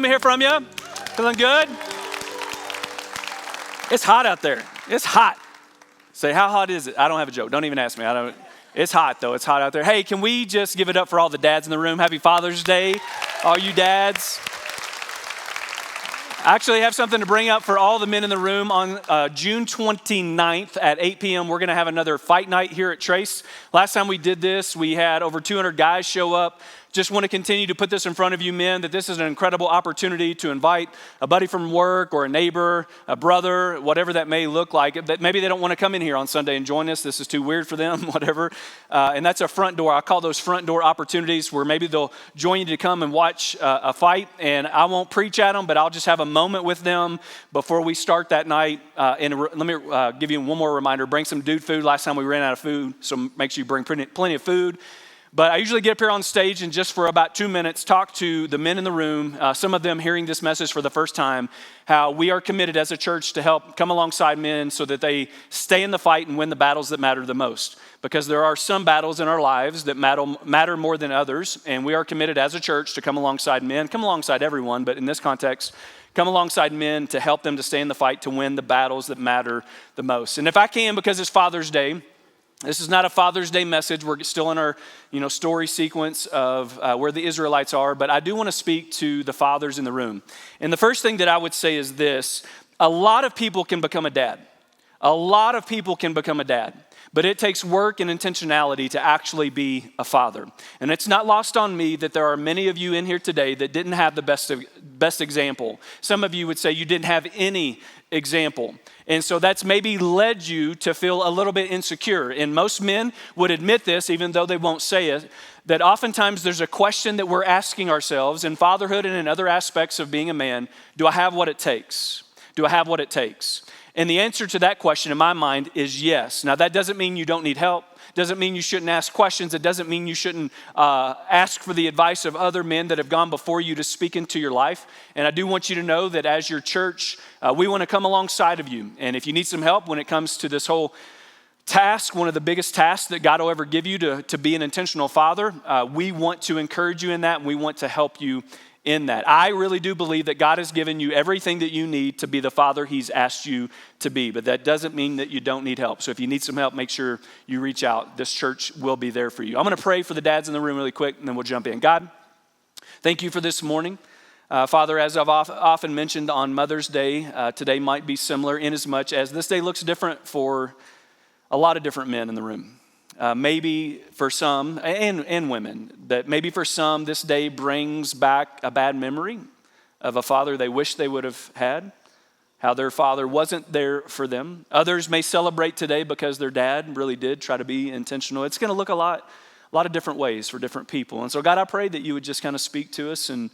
me hear from you. Feeling good? It's hot out there. It's hot. Say, how hot is it? I don't have a joke. Don't even ask me. It's hot, though. It's hot out there. Hey, can we just give it up for all the dads in the room? Happy Father's Day, all you dads. I actually have something to bring up for all the men in the room. On June 29th at 8 p.m., we're going to have another fight night here at Trace. Last time we did this, we had over 200 guys show up. Just want to continue to put this in front of you men, that this is an incredible opportunity to invite a buddy from work or a neighbor, a brother, whatever that may look like. That maybe they don't want to come in here on Sunday and join us. This is too weird for them, whatever. And that's a front door. I call those front door opportunities where maybe they'll join you to come and watch a fight. And I won't preach at them, but I'll just have a moment with them before we start that night. And let me give you one more reminder. Bring some dude food. Last time we ran out of food, so make sure you bring plenty of food. But I usually get up here on stage and just for about 2 minutes talk to the men in the room, some of them hearing this message for the first time, how we are committed as a church to help come alongside men so that they stay in the fight and win the battles that matter the most. Because there are some battles in our lives that matter more than others, and we are committed as a church to come alongside men, come alongside everyone, but in this context, come alongside men to help them to stay in the fight to win the battles that matter the most. And if I can, because it's Father's Day, this is not a Father's Day message. We're still in our, story sequence of where the Israelites are, but I do want to speak to the fathers in the room. And the first thing that I would say is this: a lot of people can become a dad. A lot of people can become a dad, but it takes work and intentionality to actually be a father. And it's not lost on me that there are many of you in here today that didn't have the best example. Some of you would say you didn't have any example. And so that's maybe led you to feel a little bit insecure. And most men would admit this, even though they won't say it, that oftentimes there's a question that we're asking ourselves in fatherhood and in other aspects of being a man: do I have what it takes? Do I have what it takes? And the answer to that question in my mind is yes. Now that doesn't mean you don't need help. Doesn't mean you shouldn't ask questions. It doesn't mean you shouldn't ask for the advice of other men that have gone before you to speak into your life. And I do want you to know that as your church, we want to come alongside of you. And if you need some help when it comes to this whole task, one of the biggest tasks that God will ever give you to be an intentional father, we want to encourage you in that, and we want to help you in that. I really do believe that God has given you everything that you need to be the father He's asked you to be, but that doesn't mean that you don't need help. So if you need some help, make sure you reach out. This church will be there for you. I'm going to pray for the dads in the room really quick, and then we'll jump in. God, thank you for this morning. Father, as I've often mentioned on Mother's Day, today might be similar in as much as this day looks different for a lot of different men in the room. Maybe for some, and women, that maybe for some this day brings back a bad memory of a father they wish they would have had, how their father wasn't there for them. Others may celebrate today because their dad really did try to be intentional. It's going to look a lot of different ways for different people. And so God, I pray that you would just kind of speak to us, and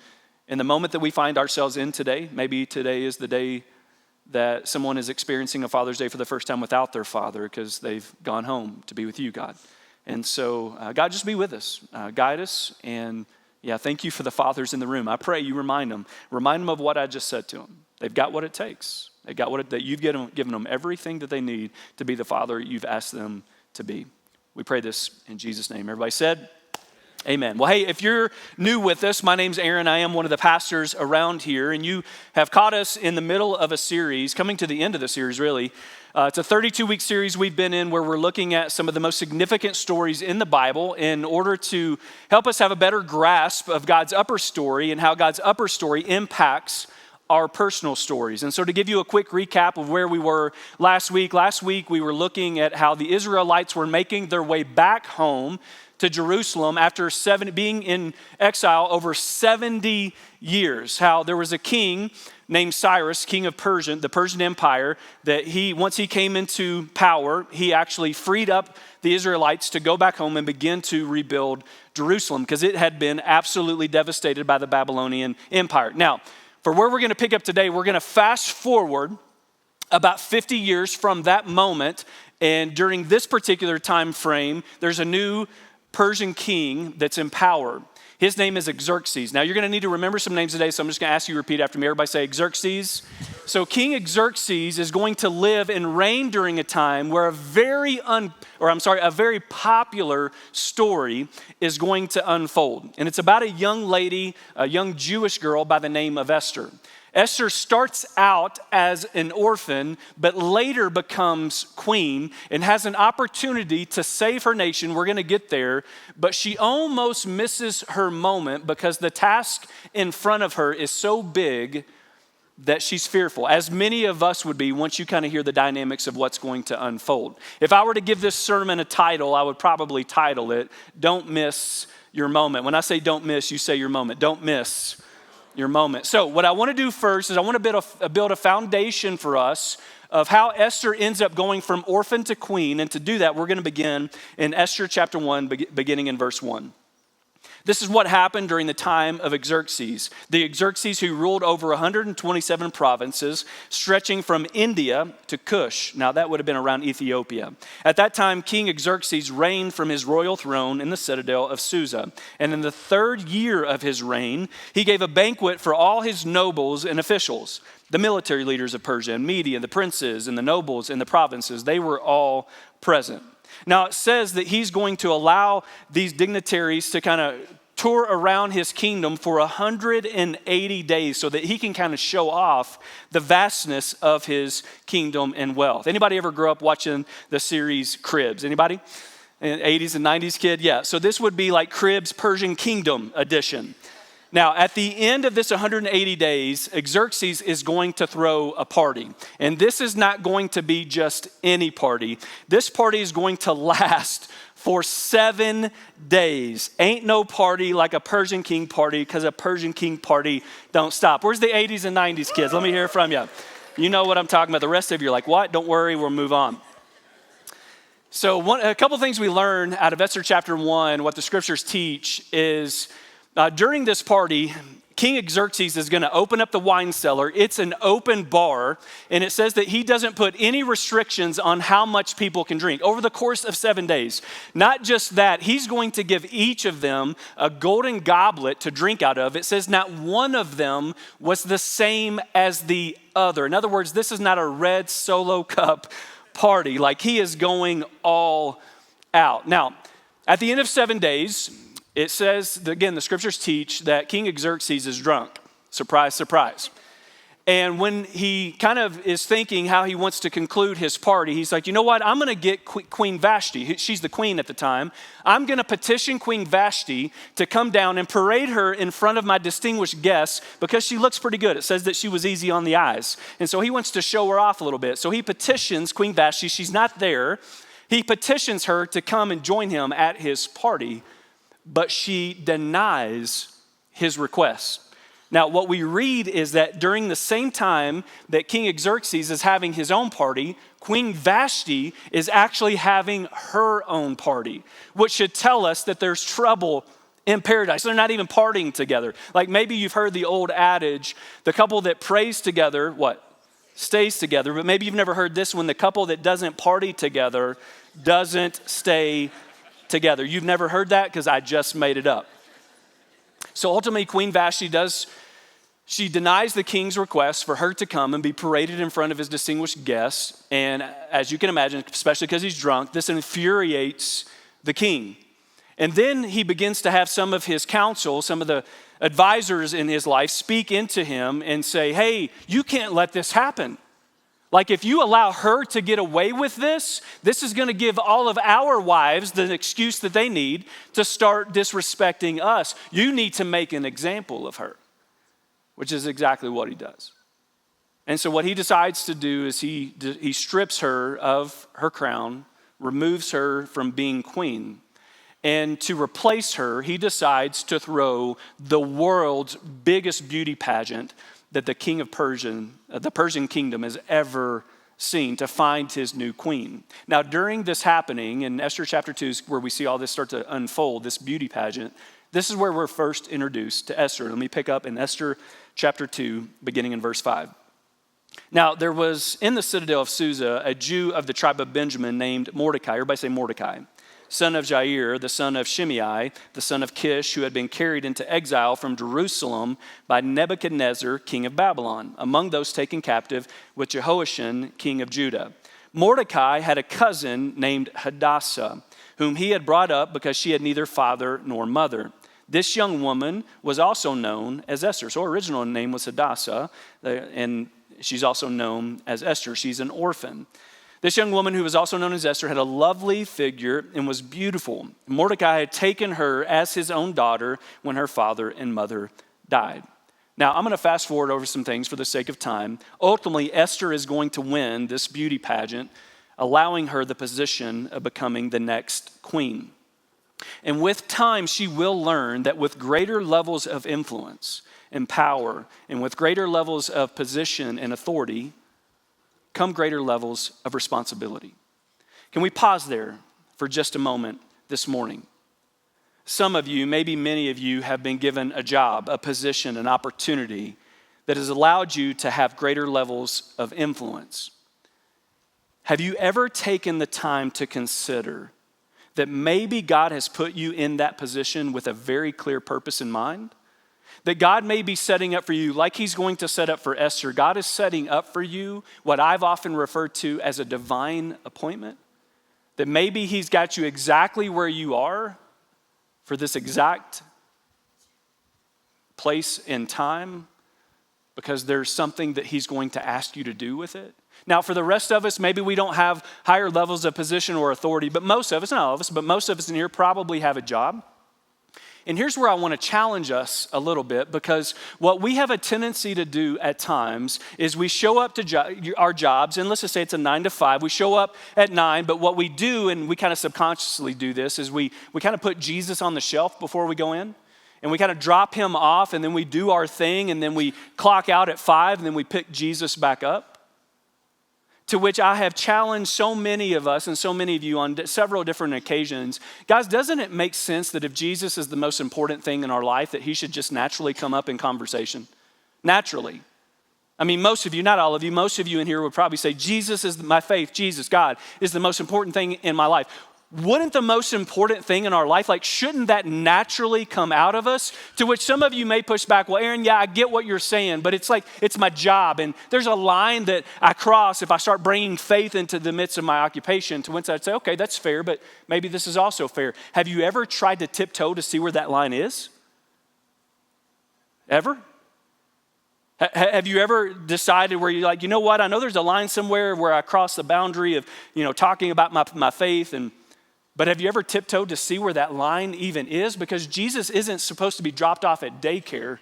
in the moment that we find ourselves in today, maybe today is the day that someone is experiencing a Father's Day for the first time without their father because they've gone home to be with you, God. And so, God, just be with us, guide us, and thank you for the fathers in the room. I pray you remind them of what I just said to them. They've got what it takes. They've got that you've given them everything that they need to be the father you've asked them to be. We pray this in Jesus' name. Everybody said, amen. Well, hey, if you're new with us, my name's Aaron. I am one of the pastors around here, and you have caught us in the middle of a series, coming to the end of the series, really. It's a 32-week series we've been in where we're looking at some of the most significant stories in the Bible in order to help us have a better grasp of God's upper story and how God's upper story impacts our personal stories. And so to give you a quick recap of where we were last week we were looking at how the Israelites were making their way back home to Jerusalem after being in exile over 70 years. How there was a king named Cyrus, king of the Persian Empire, that once he came into power, he actually freed up the Israelites to go back home and begin to rebuild Jerusalem because it had been absolutely devastated by the Babylonian Empire. Now, for where we're going to pick up today, we're going to fast forward about 50 years from that moment, and during this particular time frame, there's a new Persian king that's in power. His name is Xerxes. Now, you're going to need to remember some names today, so I'm just going to ask you to repeat after me. Everybody say Xerxes. So King Xerxes is going to live and reign during a time where a very popular story is going to unfold. And it's about a young lady, a young Jewish girl by the name of Esther. Esther starts out as an orphan, but later becomes queen and has an opportunity to save her nation. We're going to get there, but she almost misses her moment because the task in front of her is so big that she's fearful, as many of us would be once you kind of hear the dynamics of what's going to unfold. If I were to give this sermon a title, I would probably title it, Don't Miss Your Moment. When I say don't miss, you say your moment. Don't miss your moment. So what I want to do first is I want to build a foundation for us of how Esther ends up going from orphan to queen. And to do that, we're going to begin in Esther chapter 1, beginning in verse 1. This is what happened during the time of Xerxes. The Xerxes who ruled over 127 provinces, stretching from India to Cush. Now that would have been around Ethiopia. At that time, King Xerxes reigned from his royal throne in the citadel of Susa. And in the 3rd year of his reign, he gave a banquet for all his nobles and officials. The military leaders of Persia and Media, the princes and the nobles in the provinces, they were all present. Now it says that he's going to allow these dignitaries to kind of tour around his kingdom for 180 days so that he can kind of show off the vastness of his kingdom and wealth. Anybody ever grow up watching the series Cribs? Anybody? 80s and 90s kid? Yeah. So this would be like Cribs Persian Kingdom edition. Now, at the end of this 180 days, Xerxes is going to throw a party. And this is not going to be just any party. This party is going to last for 7 days. Ain't no party like a Persian king party, because a Persian king party don't stop. Where's the 80s and 90s kids? Let me hear from you. You know what I'm talking about. The rest of you are like, what? Don't worry, we'll move on. So a couple things we learn out of Esther chapter 1, what the scriptures teach is during this party, King Xerxes is going to open up the wine cellar. It's an open bar, and it says that he doesn't put any restrictions on how much people can drink over the course of 7 days. Not just that, he's going to give each of them a golden goblet to drink out of. It says not one of them was the same as the other. In other words, this is not a red solo cup party. Like, he is going all out. Now, at the end of 7 days, it says, again, the scriptures teach that King Xerxes is drunk. Surprise, surprise. And when he kind of is thinking how he wants to conclude his party, he's like, you know what? I'm going to get Queen Vashti. She's the queen at the time. I'm going to petition Queen Vashti to come down and parade her in front of my distinguished guests because she looks pretty good. It says that she was easy on the eyes. And so he wants to show her off a little bit. So he petitions Queen Vashti. She's not there. He petitions her to come and join him at his party, but she denies his request. Now, what we read is that during the same time that King Xerxes is having his own party, Queen Vashti is actually having her own party, which should tell us that there's trouble in paradise. They're not even partying together. Like maybe you've heard the old adage, the couple that prays together, what? Stays together. But maybe you've never heard this one, the couple that doesn't party together doesn't stay together. You've never heard that? Because I just made it up. So ultimately, Queen Vashti she denies the king's request for her to come and be paraded in front of his distinguished guests. And as you can imagine, especially because he's drunk, this infuriates the king. And then he begins to have some of his counsel, some of the advisors in his life speak into him and say, hey, you can't let this happen. Like if you allow her to get away with this is going to give all of our wives the excuse that they need to start disrespecting us. You need to make an example of her, which is exactly what he does. And so what he decides to do is he strips her of her crown, removes her from being queen. And to replace her, he decides to throw the world's biggest beauty pageant that the king of the Persian kingdom has ever seen to find his new queen. Now, during this happening, in Esther chapter 2 is where we see all this start to unfold, this beauty pageant, this is where we're first introduced to Esther. Let me pick up in Esther chapter 2, beginning in verse 5. Now, there was in the citadel of Susa a Jew of the tribe of Benjamin named Mordecai. Everybody say Mordecai. son of Jair, the son of Shimei, the son of Kish, who had been carried into exile from Jerusalem by Nebuchadnezzar, king of Babylon, among those taken captive with Jehoiachin, king of Judah. Mordecai had a cousin named Hadassah, whom he had brought up because she had neither father nor mother. This young woman was also known as Esther. So her original name was Hadassah, and she's also known as Esther. She's an orphan. This young woman, who was also known as Esther, had a lovely figure and was beautiful. Mordecai had taken her as his own daughter when her father and mother died. Now, I'm going to fast forward over some things for the sake of time. Ultimately, Esther is going to win this beauty pageant, allowing her the position of becoming the next queen. And with time, she will learn that with greater levels of influence and power, and with greater levels of position and authority, come greater levels of responsibility. Can we pause there for just a moment this morning? Some of you, maybe many of you, have been given a job, a position, an opportunity that has allowed you to have greater levels of influence. Have you ever taken the time to consider that maybe God has put you in that position with a very clear purpose in mind? That God may be setting up for you, like he's going to set up for Esther. God is setting up for you what I've often referred to as a divine appointment. That maybe he's got you exactly where you are for this exact place and time because there's something that he's going to ask you to do with it. Now, for the rest of us, maybe we don't have higher levels of position or authority, but most of us, not all of us, but most of us in here probably have a job. And here's where I want to challenge us a little bit, because what we have a tendency to do at times is we show up to our jobs, and let's just say it's a 9 to 5. We show up at 9, but what we do, and we kind of subconsciously do this, is we kind of put Jesus on the shelf before we go in, and we kind of drop him off, and then we do our thing, and then we clock out at 5, and then we pick Jesus back up. To which I have challenged so many of us and so many of you on several different occasions. Guys, doesn't it make sense that if Jesus is the most important thing in our life, that he should just naturally come up in conversation? Naturally. I mean, most of you, not all of you, most of you in here would probably say, Jesus is my faith, Jesus, God, is the most important thing in my life. Wouldn't the most important thing in our life, shouldn't that naturally come out of us? To which some of you may push back, well, Aaron, yeah, I get what you're saying, but it's my job. And there's a line that I cross if I start bringing faith into the midst of my occupation, to which I'd say, okay, that's fair, but maybe this is also fair. Have you ever tried to tiptoe to see where that line is? Ever? Have you ever decided where you're like, you know what, I know there's a line somewhere where I cross the boundary of, talking about my faith, but have you ever tiptoed to see where that line even is? Because Jesus isn't supposed to be dropped off at daycare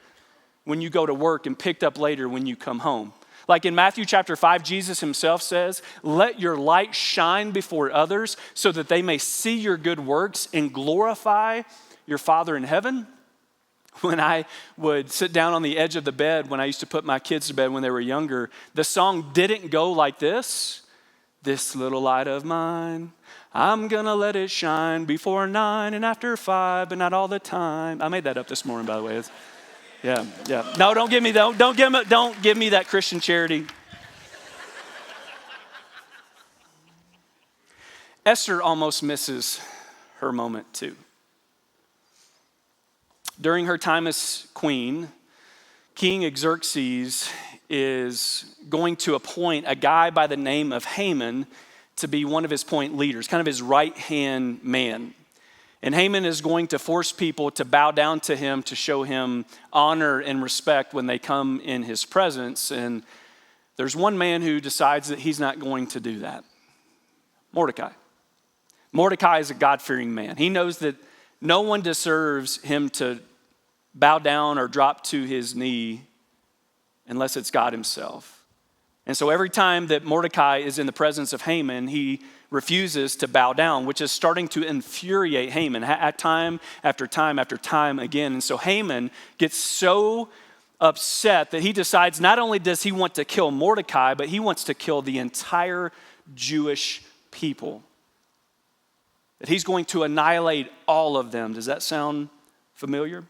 when you go to work and picked up later when you come home. Like in Matthew chapter 5, Jesus himself says, let your light shine before others so that they may see your good works and glorify your Father in heaven. When I would sit down on the edge of the bed, when I used to put my kids to bed when they were younger, the song didn't go like this. This little light of mine, I'm gonna let it shine before 9 and after 5, but not all the time. I made that up this morning, by the way. Yeah. No, don't give me that Christian charity. Esther almost misses her moment too. During her time as queen, King Xerxes is going to appoint a guy by the name of Haman to be one of his point leaders, kind of his right-hand man. And Haman is going to force people to bow down to him, to show him honor and respect when they come in his presence. And there's one man who decides that he's not going to do that. Mordecai. Mordecai is a God-fearing man. He knows that no one deserves him to bow down or drop to his knee unless it's God himself. And so every time that Mordecai is in the presence of Haman, he refuses to bow down, which is starting to infuriate Haman at time after time after time again. And so Haman gets so upset that he decides not only does he want to kill Mordecai, but he wants to kill the entire Jewish people. That he's going to annihilate all of them. Does that sound familiar?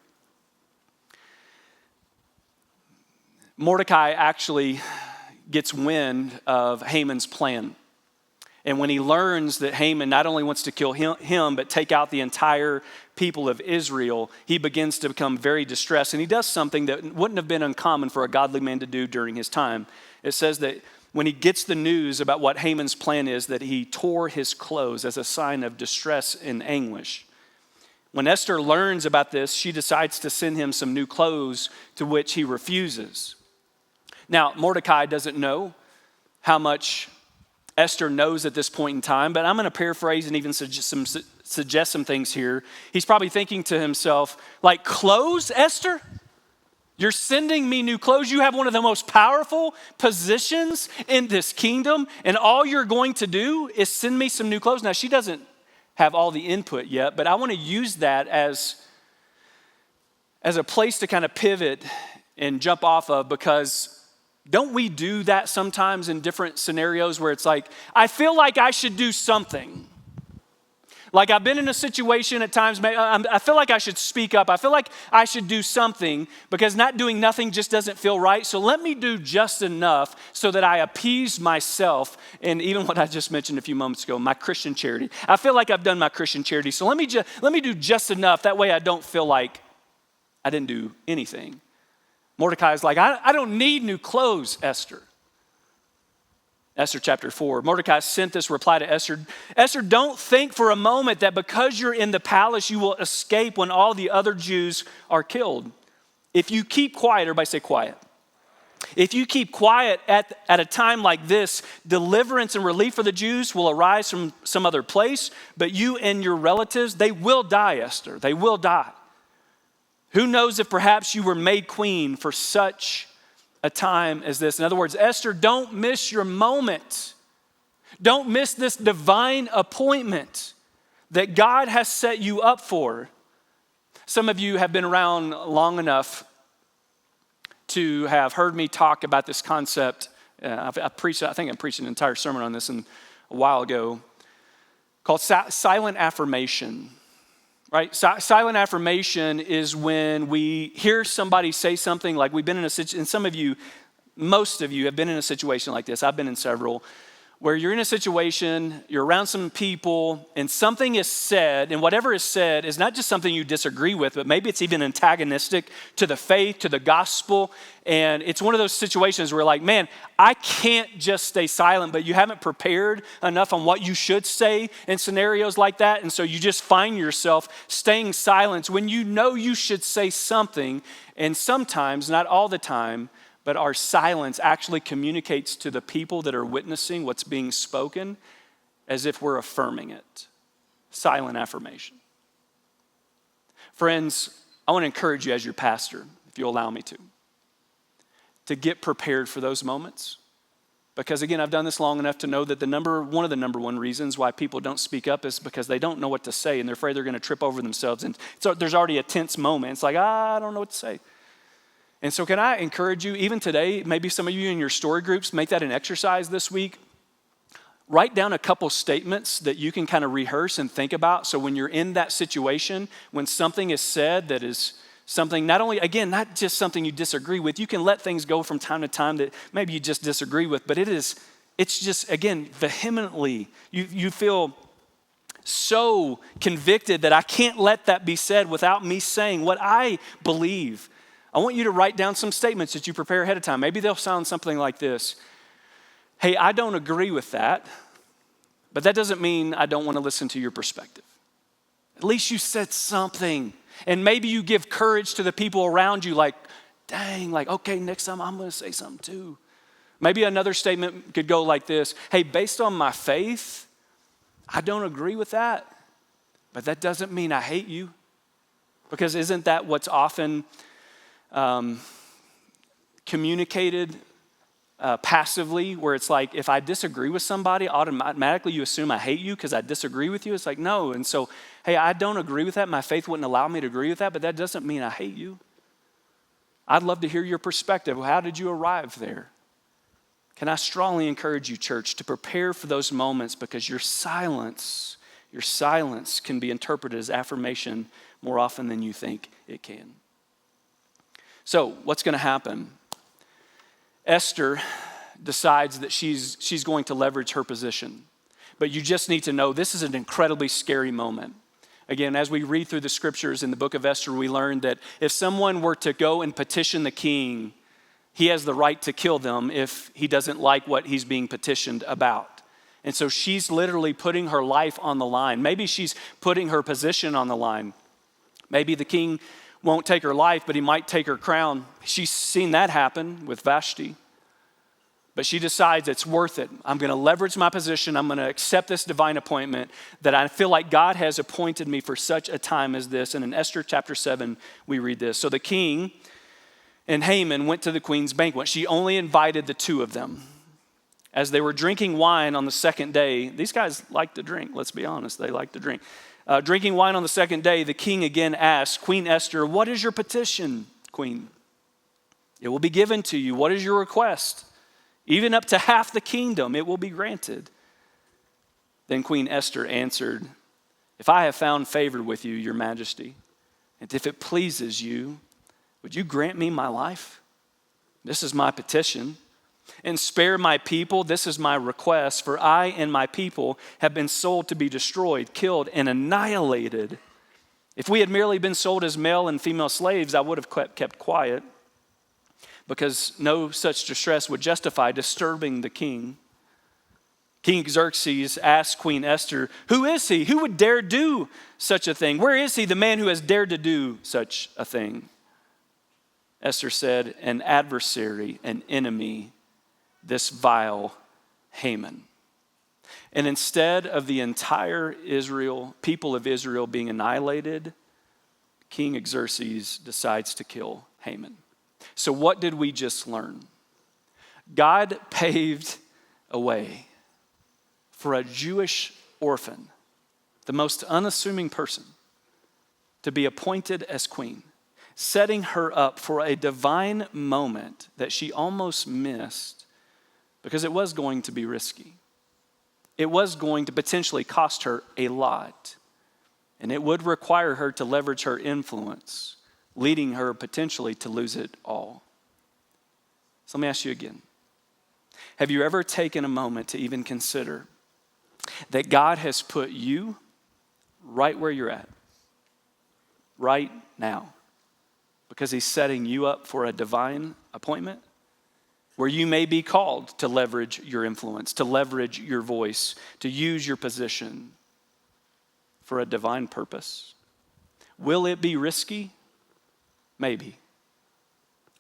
Mordecai actually gets wind of Haman's plan. And when he learns that Haman not only wants to kill him, but take out the entire people of Israel, he begins to become very distressed. And he does something that wouldn't have been uncommon for a godly man to do during his time. It says that when he gets the news about what Haman's plan is, that he tore his clothes as a sign of distress and anguish. When Esther learns about this, she decides to send him some new clothes, to which he refuses. Now, Mordecai doesn't know how much Esther knows at this point in time, but I'm going to paraphrase and even suggest some things here. He's probably thinking to himself, like, clothes, Esther? You're sending me new clothes. You have one of the most powerful positions in this kingdom, and all you're going to do is send me some new clothes. Now, she doesn't have all the input yet, but I want to use that as a place to kind of pivot and jump off of, because don't we do that sometimes in different scenarios where it's like, I feel like I should do something. Like I've been in a situation at times, I feel like I should speak up. I feel like I should do something because not doing nothing just doesn't feel right. So let me do just enough so that I appease myself. And even what I just mentioned a few moments ago, my Christian charity. I feel like I've done my Christian charity. So let me do just enough. That way I don't feel like I didn't do anything. Mordecai is like, I don't need new clothes, Esther. Esther chapter 4. Mordecai sent this reply to Esther. Esther, don't think for a moment that because you're in the palace, you will escape when all the other Jews are killed. If you keep quiet, everybody say quiet. If you keep quiet at a time like this, deliverance and relief for the Jews will arise from some other place, but you and your relatives, they will die, Esther. They will die. Who knows if perhaps you were made queen for such a time as this. In other words, Esther, don't miss your moment. Don't miss this divine appointment that God has set you up for. Some of you have been around long enough to have heard me talk about this concept. I think I preached an entire sermon on this a while ago, called silent affirmation. Right? Silent affirmation is when we hear somebody say something, like we've been in a situation, and some of you, most of you have been in a situation like this. I've been in several, where you're in a situation, you're around some people, and something is said, and whatever is said is not just something you disagree with, but maybe it's even antagonistic to the faith, to the gospel. And it's one of those situations where like, man, I can't just stay silent, but you haven't prepared enough on what you should say in scenarios like that. And so you just find yourself staying silent when you know you should say something. And sometimes, not all the time, but our silence actually communicates to the people that are witnessing what's being spoken as if we're affirming it. Silent affirmation. Friends, I want to encourage you as your pastor, if you'll allow me to get prepared for those moments. Because again, I've done this long enough to know that one of the number one reasons why people don't speak up is because they don't know what to say and they're afraid they're going to trip over themselves. And so there's already a tense moment. It's like, I don't know what to say. And so can I encourage you, even today, maybe some of you in your story groups, make that an exercise this week. Write down a couple statements that you can kind of rehearse and think about. So when you're in that situation, when something is said that is something not just something you disagree with, you can let things go from time to time that maybe you just disagree with, but it's just, again, vehemently, you feel so convicted that I can't let that be said without me saying what I believe. I want you to write down some statements that you prepare ahead of time. Maybe they'll sound something like this. Hey, I don't agree with that, but that doesn't mean I don't want to listen to your perspective. At least you said something. And maybe you give courage to the people around you, like, dang, like, okay, next time I'm going to say something too. Maybe another statement could go like this. Hey, based on my faith, I don't agree with that, but that doesn't mean I hate you. Because isn't that what's often communicated passively, where it's like, if I disagree with somebody, automatically you assume I hate you because I disagree with you? It's like, no. And so, hey, I don't agree with that. My faith wouldn't allow me to agree with that, but that doesn't mean I hate you. I'd love to hear your perspective. How did you arrive there? Can I strongly encourage you, church, to prepare for those moments, because your silence can be interpreted as affirmation more often than you think it can. So what's going to happen? Esther decides that she's going to leverage her position. but you just need to know this is an incredibly scary moment. Again, as we read through the scriptures in the book of Esther, we learn that if someone were to go and petition the king, he has the right to kill them if he doesn't like what he's being petitioned about. And so she's literally putting her life on the line. Maybe she's putting her position on the line. Maybe the king won't take her life, but he might take her crown. She's seen that happen with Vashti. But she decides it's worth it. I'm going to leverage my position. I'm going to accept this divine appointment that I feel like God has appointed me for such a time as this. And in Esther chapter 7, we read this. So the king and Haman went to the queen's banquet. She only invited the two of them. As they were drinking wine on the second day, these guys like to drink, let's be honest, they like to drink. Drinking wine on the second day, the king again asked, Queen Esther, what is your petition, queen? It will be given to you. What is your request? Even up to half the kingdom, it will be granted. Then Queen Esther answered, if I have found favor with you, your majesty, and if it pleases you, would you grant me my life? This is my petition. And spare my people, this is my request, for I and my people have been sold to be destroyed, killed, and annihilated. If we had merely been sold as male and female slaves, I would have kept quiet, because no such distress would justify disturbing the king. King Xerxes asked Queen Esther, who is he? Who would dare do such a thing? Where is he, the man who has dared to do such a thing? Esther said, an adversary, an enemy, this vile Haman. And instead of the entire people of Israel being annihilated, King Xerxes decides to kill Haman. So what did we just learn? God paved a way for a Jewish orphan, the most unassuming person, to be appointed as queen, setting her up for a divine moment that she almost missed because it was going to be risky. It was going to potentially cost her a lot, and it would require her to leverage her influence, leading her potentially to lose it all. So let me ask you again. Have you ever taken a moment to even consider that God has put you right where you're at, right now, because he's setting you up for a divine appointment where you may be called to leverage your influence, to leverage your voice, to use your position for a divine purpose? Will it be risky? Maybe.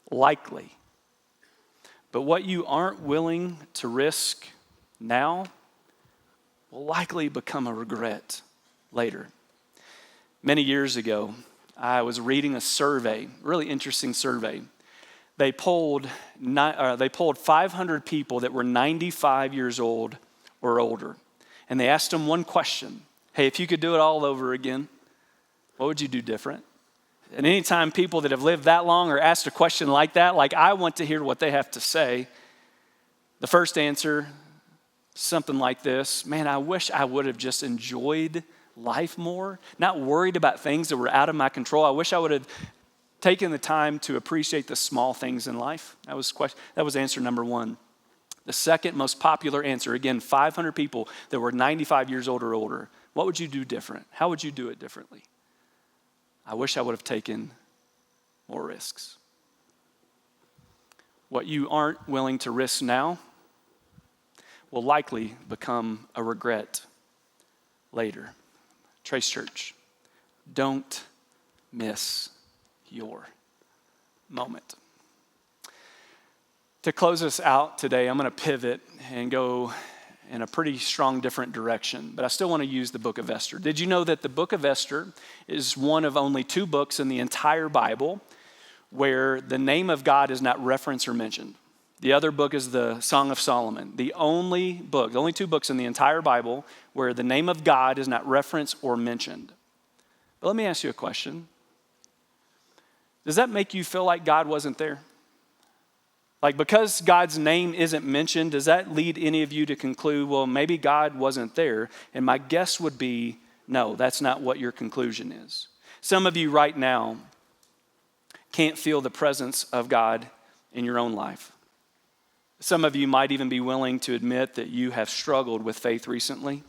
Likely. But what you aren't willing to risk now will likely become a regret later. Many years ago, I was reading a survey, really interesting survey. They polled 500 people that were 95 years old or older. And they asked them one question. Hey, if you could do it all over again, what would you do different? And anytime people that have lived that long are asked a question like that, like I want to hear what they have to say. The first answer, something like this: man, I wish I would have just enjoyed life more, not worried about things that were out of my control. I wish I would have taken the time to appreciate the small things in life. That was answer number one. The second most popular answer, again, 500 people that were 95 years old or older. What would you do different? How would you do it differently? I wish I would have taken more risks. What you aren't willing to risk now will likely become a regret later. Trace Church, don't miss your moment. To close us out today, I'm going to pivot and go in a pretty strong different direction, but I still want to use the book of Esther. Did you know that the book of Esther is one of only 2 books in the entire Bible where the name of God is not referenced or mentioned? The other book is the Song of Solomon. The only 2 books in the entire Bible where the name of God is not referenced or mentioned. But let me ask you a question. Does that make you feel like God wasn't there? Like, because God's name isn't mentioned, does that lead any of you to conclude, well, maybe God wasn't there? And my guess would be, no, that's not what your conclusion is. Some of you right now can't feel the presence of God in your own life. Some of you might even be willing to admit that you have struggled with faith recently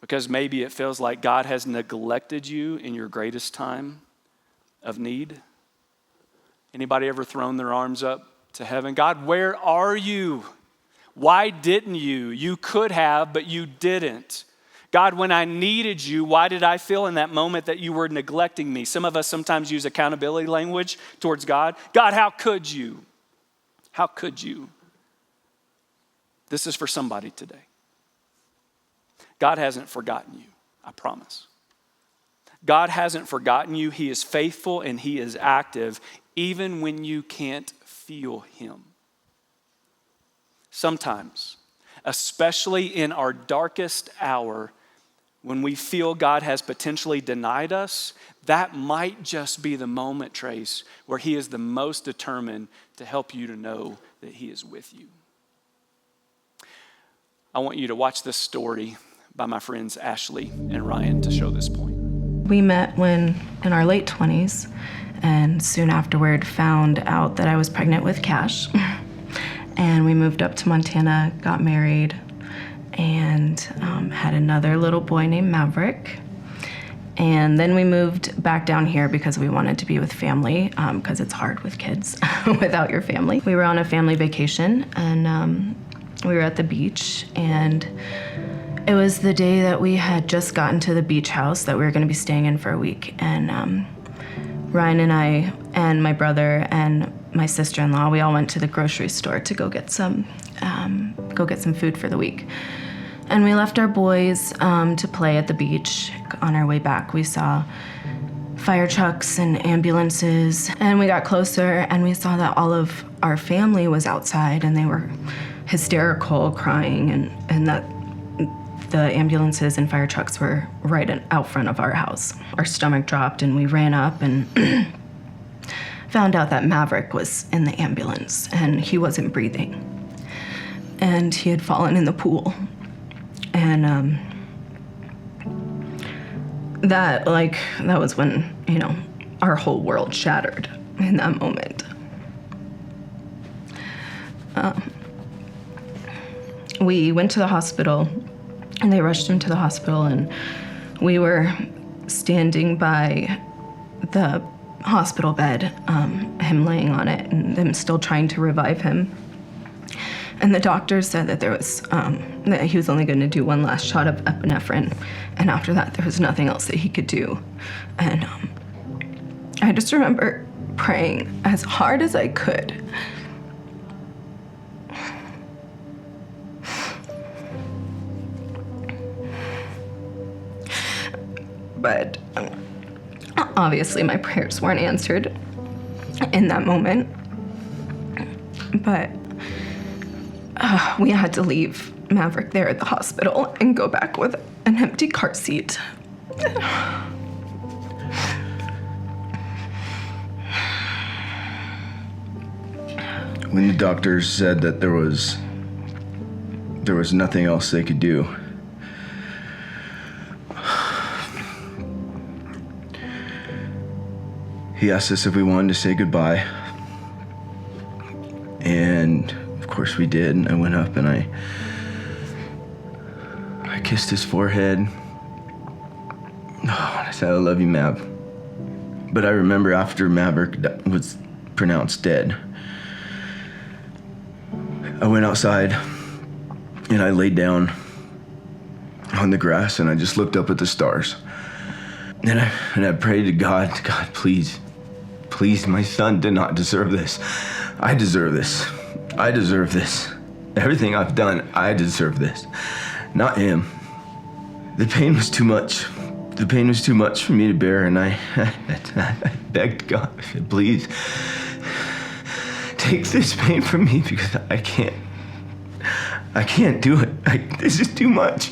because maybe it feels like God has neglected you in your greatest time of need. Anybody ever thrown their arms up to heaven? God, where are you? Why didn't you? You could have, but you didn't. God, when I needed you, why did I feel in that moment that you were neglecting me? Some of us sometimes use accountability language towards God. God, how could you? How could you? This is for somebody today. God hasn't forgotten you, I promise. God hasn't forgotten you. He is faithful and he is active even when you can't feel him. Sometimes, especially in our darkest hour, when we feel God has potentially denied us, that might just be the moment, Trace, where he is the most determined to help you to know that he is with you. I want you to watch this story by my friends Ashley and Ryan to show this point. We met when in our late 20s, and soon afterward found out that I was pregnant with Cash. And we moved up to Montana, got married, and had another little boy named Maverick. And then we moved back down here because we wanted to be with family, because it's hard with kids without your family. We were on a family vacation, and we were at the beach, and it was the day that we had just gotten to the beach house that we were going to be staying in for a week. And Ryan and I and my brother and my sister-in-law, we all went to the grocery store to go get some food for the week. And we left our boys to play at the beach. On our way back, we saw fire trucks and ambulances, and we got closer and we saw that all of our family was outside and they were hysterical, crying, and that the ambulances and fire trucks were right out front of our house. Our stomach dropped and we ran up and found out that Maverick was in the ambulance and he wasn't breathing. And he had fallen in the pool. And that was when, our whole world shattered in that moment. We went to the hospital, and they rushed him to the hospital, and we were standing by the hospital bed, him laying on it, and them still trying to revive him. And the doctor said that that he was only going to do one last shot of epinephrine, and after that, there was nothing else that he could do. And I just remember praying as hard as I could. But obviously my prayers weren't answered in that moment. But we had to leave Maverick there at the hospital and go back with an empty car seat. When the doctors said that there was nothing else they could do, he asked us if we wanted to say goodbye. And of course we did. And I went up and I kissed his forehead. And I said, I love you, Mav. But I remember after Maverick was pronounced dead, I went outside and I laid down on the grass and I just looked up at the stars. And I prayed to God, please, my son did not deserve this. I deserve this. I deserve this. Everything I've done, I deserve this. Not him. The pain was too much. The pain was too much for me to bear, and I begged God, I said, please, take this pain from me because I can't do it. This is too much.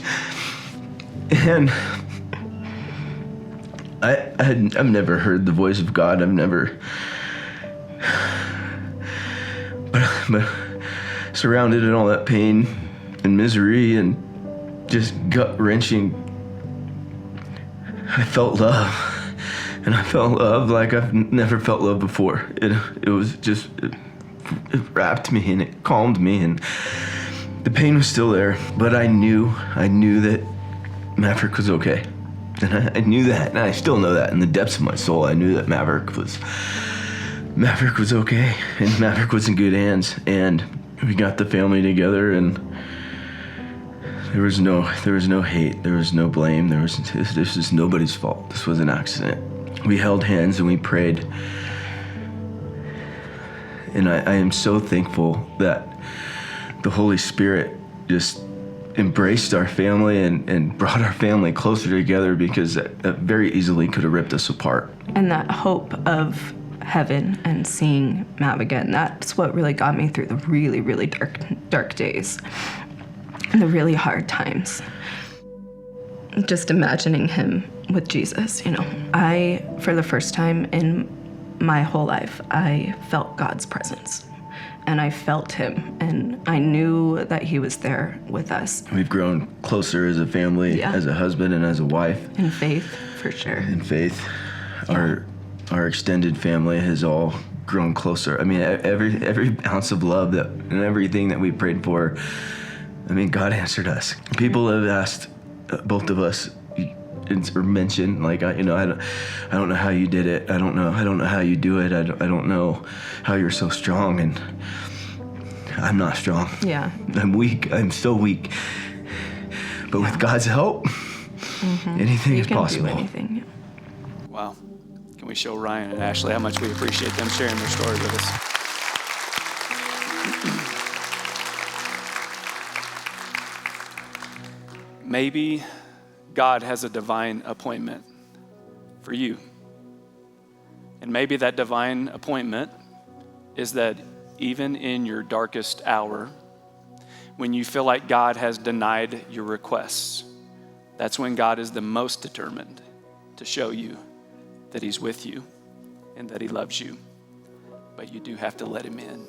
And I've never heard the voice of God. But surrounded in all that pain and misery and just gut-wrenching, I felt love. And I felt love like I've never felt love before. It was just wrapped me and it calmed me, and the pain was still there, but I knew that Maverick was okay. And I knew that, and I still know that in the depths of my soul. I knew that Maverick was okay, and Maverick was in good hands. And we got the family together, and there was no hate, there was no blame, this was nobody's fault. This was an accident. We held hands and we prayed. And I am so thankful that the Holy Spirit just embraced our family and brought our family closer together, because that very easily could have ripped us apart. And that hope of heaven and seeing Mav again, that's what really got me through the really, really dark days and the really hard times. Just imagining him with Jesus, for the first time in my whole life, I felt God's presence. And I felt him, and I knew that he was there with us. We've grown closer as a family, as a husband and as a wife. In faith, for sure. In faith. Yeah. Our extended family has all grown closer. I mean, every ounce of love and everything that we prayed for, I mean, God answered us. People have asked both of us, or mentioned, like, I don't know how you did it. I don't know how you do it. I don't know how you're so strong. And I'm not strong. Yeah. I'm weak. I'm so weak. But with God's help, anything is possible. You can do anything. Wow. Can we show Ryan and Ashley how much we appreciate them sharing their story with us? Maybe God has a divine appointment for you. And maybe that divine appointment is that even in your darkest hour, when you feel like God has denied your requests, that's when God is the most determined to show you that he's with you and that he loves you. But you do have to let him in.